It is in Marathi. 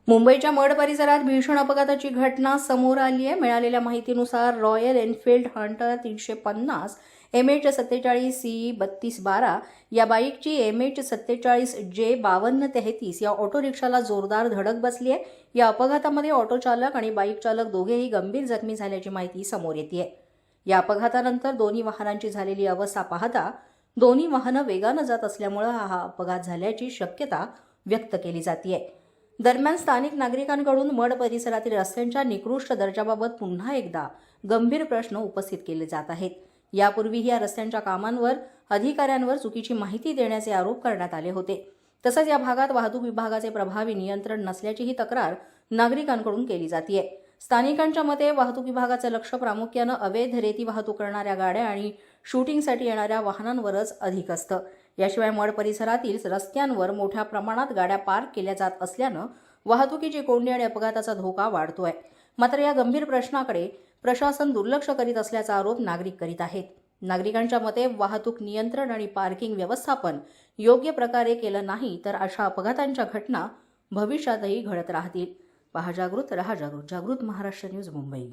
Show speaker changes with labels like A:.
A: मुंबईच्या मड परिसरात भीषण अपघाताची घटना समोर आली आहे। मिळालेल्या माहितीनुसार royal Enfield Hunter 350 MH47 CE3212 या बाईकची MH47J 5233 या ऑटो रिक्षाला जोरदार धडक बसली आहे। या अपघातामध्ये ऑटो चालक आणि बाईक चालक दोघेही गंभीर जखमी झाल्याची माहिती समोर येते। या अपघातानंतर दोन्ही वाहनांची झालेली अवस्था पाहता दोन्ही वाहनं वेगाने जात असल्यामुळे हा अपघात झाल्याची शक्यता व्यक्त केली जाते। दरम्यान स्थानिक नागरिकांकडून मड परिसरातील रस्त्यांच्या निकृष्ट दर्जाबाबत पुन्हा एकदा गंभीर प्रश्न उपस्थित केले जात आहेत। यापूर्वीही या रस्त्यांच्या कामांवर अधिकाऱ्यांवर चुकीची माहिती देण्याचे आरोप करण्यात आले होते। तसंच या भागात वाहतूक विभागाचे प्रभावी नियंत्रण नसल्याचीही तक्रार नागरिकांकडून केली जाते। स्थानिकांच्या मते वाहतूक विभागाचे लक्ष प्रामुख्याने अवैध रेती वाहतूक करणाऱ्या गाड्या आणि शूटिंगसाठी येणाऱ्या वाहनांवरच अधिक असतं। याशिवाय मड परिसरातील रस्त्यांवर मोठ्या प्रमाणात गाड्या पार्क केल्या जात असल्यानं वाहतुकीची कोंडी आणि अपघाताचा धोका वाढतोय। मात्र या गंभीर प्रश्नाकडे प्रशासन दुर्लक्ष करीत असल्याचा आरोप नागरिक करीत आहेत। नागरिकांच्या मते वाहतूक नियंत्रण आणि पार्किंग व्यवस्थापन योग्य प्रकारे केलं नाही तर अशा अपघातांच्या घटना भविष्यातही घडत राहतील। पहा जागृत, रहा जागृत। जागृत महाराष्ट्र न्यूज, मुंबई।